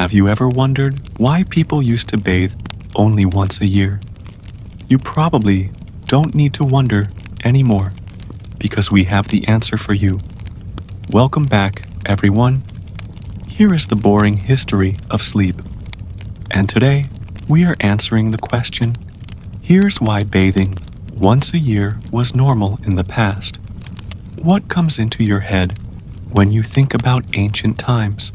Have you ever wondered why people used to bathe only once a year? You probably don't need to wonder anymore, because we have the answer for you. Welcome back, everyone. Here is the boring history of sleep. And today, we are answering the question, here's why bathing once a year was normal in the past. What comes into your head when you think about ancient times?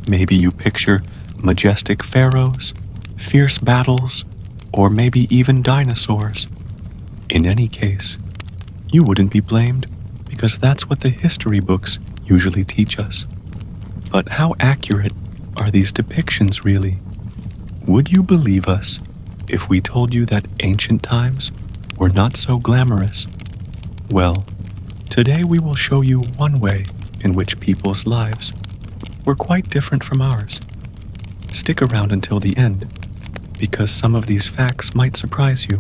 Maybe you picture majestic pharaohs, fierce battles, or maybe even dinosaurs. In any case, you wouldn't be blamed because that's what the history books usually teach us. But how accurate are these depictions really? Would you believe us if we told you that ancient times were not so glamorous? Well, today we will show you one way in which people's lives were quite different from ours. Stick around until the end, because some of these facts might surprise you.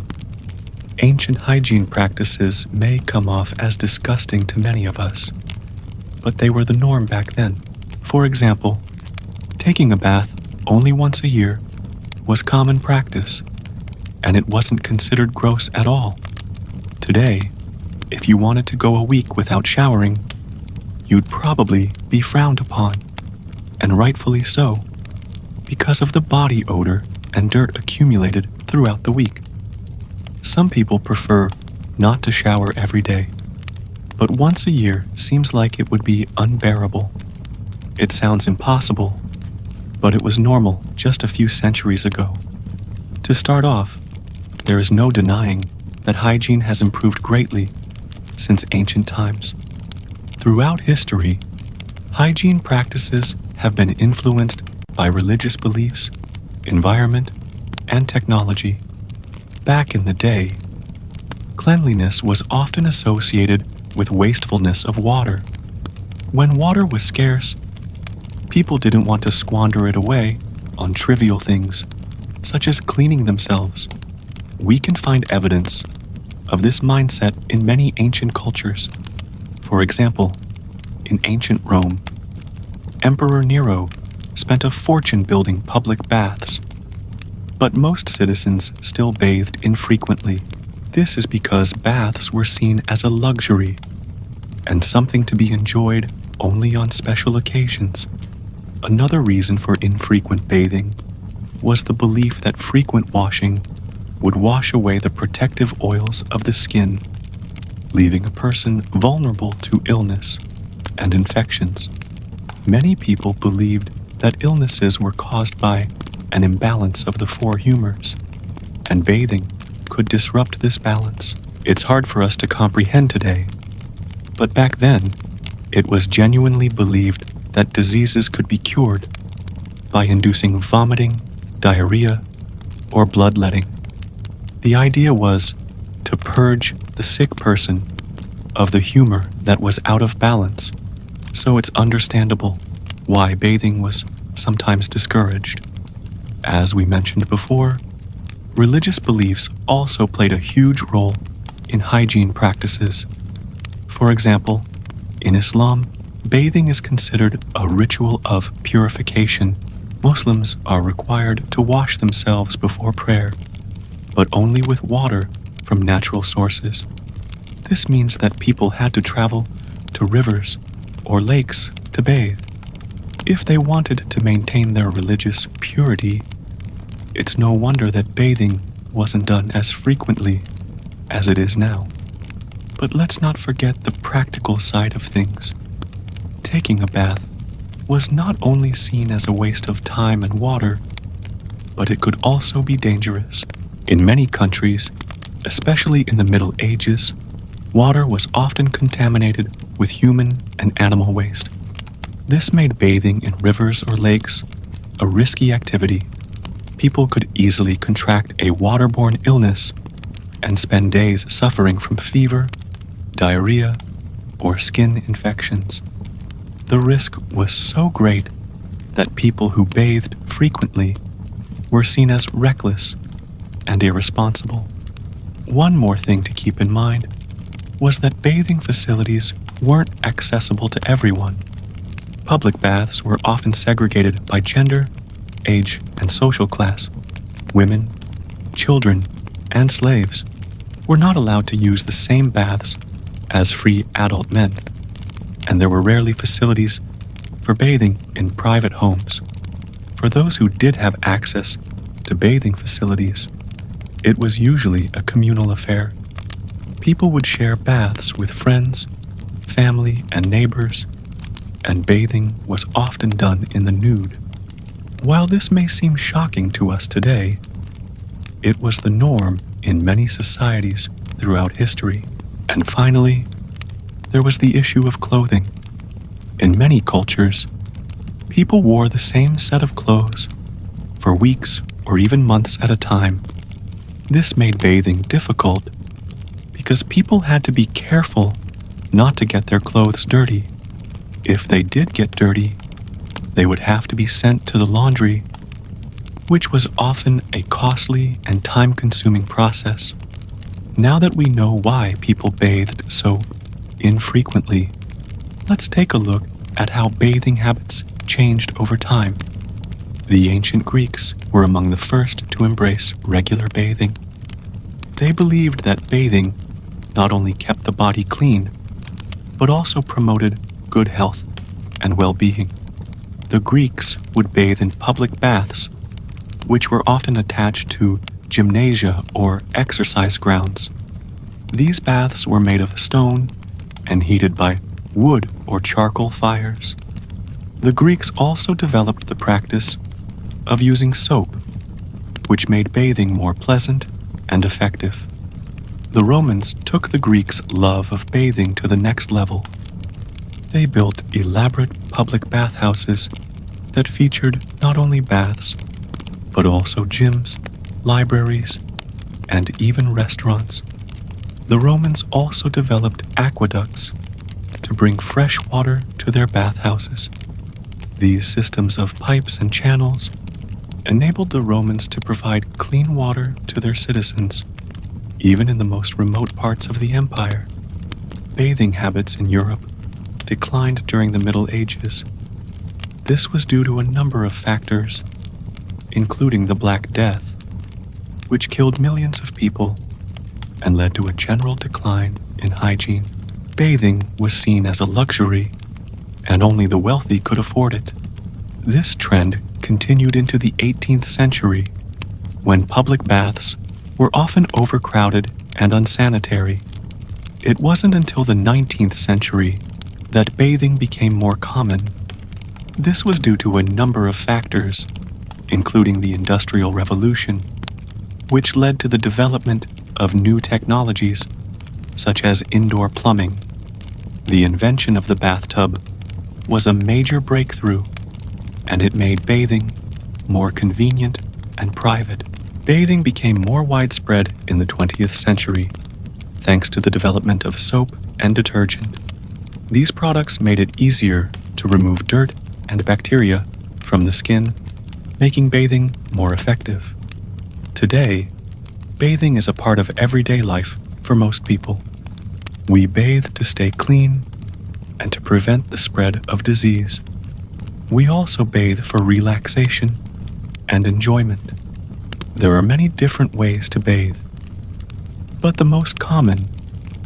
Ancient hygiene practices may come off as disgusting to many of us, but they were the norm back then. For example, taking a bath only once a year was common practice, and it wasn't considered gross at all. Today, if you wanted to go a week without showering, you'd probably be frowned upon, and rightfully so, because of the body odor and dirt accumulated throughout the week. Some people prefer not to shower every day, but once a year seems like it would be unbearable. It sounds impossible, but it was normal just a few centuries ago. To start off, there is no denying that hygiene has improved greatly since ancient times. Throughout history, hygiene practices have been influenced by religious beliefs, environment, and technology. Back in the day, cleanliness was often associated with wastefulness of water. When water was scarce, people didn't want to squander it away on trivial things, such as cleaning themselves. We can find evidence of this mindset in many ancient cultures. For example, in ancient Rome, Emperor Nero spent a fortune building public baths, but most citizens still bathed infrequently. This is because baths were seen as a luxury and something to be enjoyed only on special occasions. Another reason for infrequent bathing was the belief that frequent washing would wash away the protective oils of the skin, leaving a person vulnerable to illness and infections. Many people believed that illnesses were caused by an imbalance of the four humors, and bathing could disrupt this balance. It's hard for us to comprehend today, but back then, it was genuinely believed that diseases could be cured by inducing vomiting, diarrhea, or bloodletting. The idea was to purge the sick person of the humor that was out of balance, so it's understandable why bathing was sometimes discouraged. As we mentioned before, religious beliefs also played a huge role in hygiene practices. For example, in Islam, bathing is considered a ritual of purification. Muslims are required to wash themselves before prayer, but only with water from natural sources. This means that people had to travel to rivers or lakes to bathe. If they wanted to maintain their religious purity, it's no wonder that bathing wasn't done as frequently as it is now. But let's not forget the practical side of things. Taking a bath was not only seen as a waste of time and water, but it could also be dangerous. In many countries, especially in the Middle Ages, water was often contaminated with human and animal waste. This made bathing in rivers or lakes a risky activity. People could easily contract a waterborne illness and spend days suffering from fever, diarrhea, or skin infections. The risk was so great that people who bathed frequently were seen as reckless and irresponsible. One more thing to keep in mind was that bathing facilities weren't accessible to everyone. Public baths were often segregated by gender age, and social class. Women, children, and slaves were not allowed to use the same baths as free adult men, and there were rarely facilities for bathing in private homes. For those who did have access to bathing facilities, it was usually a communal affair. People would share baths with friends, family, and neighbors, and bathing was often done in the nude. While this may seem shocking to us today, it was the norm in many societies throughout history. And finally, there was the issue of clothing. In many cultures, people wore the same set of clothes for weeks or even months at a time. This made bathing difficult because people had to be careful not to get their clothes dirty. If they did get dirty, they would have to be sent to the laundry, which was often a costly and time-consuming process. Now that we know why people bathed so infrequently, let's take a look at how bathing habits changed over time. The ancient Greeks were among the first to embrace regular bathing. They believed that bathing not only kept the body clean, but also promoted good health and well-being. The Greeks would bathe in public baths, which were often attached to gymnasia or exercise grounds. These baths were made of stone and heated by wood or charcoal fires. The Greeks also developed the practice of using soap, which made bathing more pleasant and effective. The Romans took the Greeks' love of bathing to the next level. They built elaborate public bathhouses that featured not only baths, but also gyms, libraries, and even restaurants. The Romans also developed aqueducts to bring fresh water to their bathhouses. These systems of pipes and channels enabled the Romans to provide clean water to their citizens, even in the most remote parts of the empire. Bathing habits in Europe declined during the Middle Ages. This was due to a number of factors, including the Black Death, which killed millions of people and led to a general decline in hygiene. Bathing was seen as a luxury, and only the wealthy could afford it. This trend continued into the 18th century, when public baths were often overcrowded and unsanitary. It wasn't until the 19th century that bathing became more common. This was due to a number of factors, including the Industrial Revolution, which led to the development of new technologies, such as indoor plumbing. The invention of the bathtub was a major breakthrough, and it made bathing more convenient and private. Bathing became more widespread in the 20th century, thanks to the development of soap and detergent. These products made it easier to remove dirt and bacteria from the skin, making bathing more effective. Today, bathing is a part of everyday life for most people. We bathe to stay clean and to prevent the spread of disease. We also bathe for relaxation and enjoyment. There are many different ways to bathe, but the most common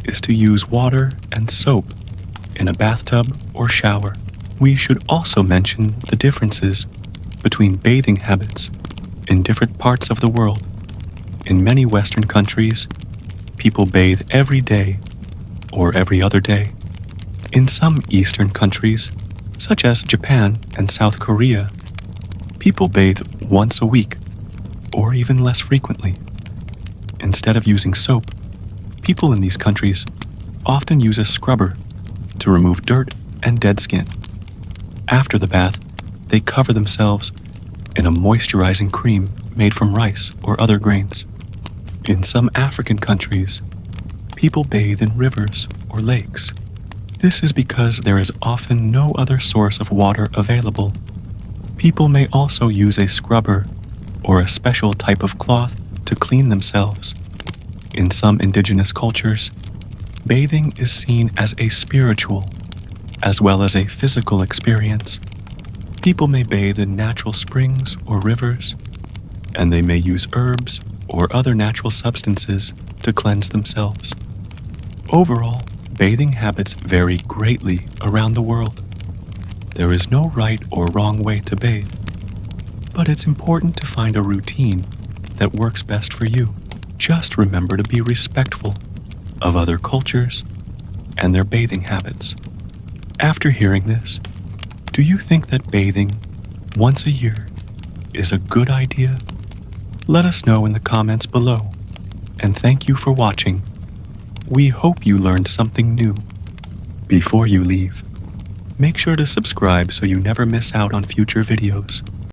is to use water and soap in a bathtub or shower. We should also mention the differences between bathing habits in different parts of the world. In many Western countries, people bathe every day or every other day. In some Eastern countries, such as Japan and South Korea, people bathe once a week or even less frequently. Instead of using soap, people in these countries often use a scrubber to remove dirt and dead skin. After the bath, they cover themselves in a moisturizing cream made from rice or other grains. In some African countries, people bathe in rivers or lakes. This is because there is often no other source of water available. People may also use a scrubber or a special type of cloth to clean themselves. In some indigenous cultures, bathing is seen as a spiritual as well as a physical experience. People may bathe in natural springs or rivers, and they may use herbs or other natural substances to cleanse themselves. Overall, bathing habits vary greatly around the world. There is no right or wrong way to bathe, but it's important to find a routine that works best for you. Just remember to be respectful of other cultures and their bathing habits. After hearing this, do you think that bathing once a year is a good idea? Let us know in the comments below, and thank you for watching. We hope you learned something new. Before you leave, make sure to subscribe so you never miss out on future videos.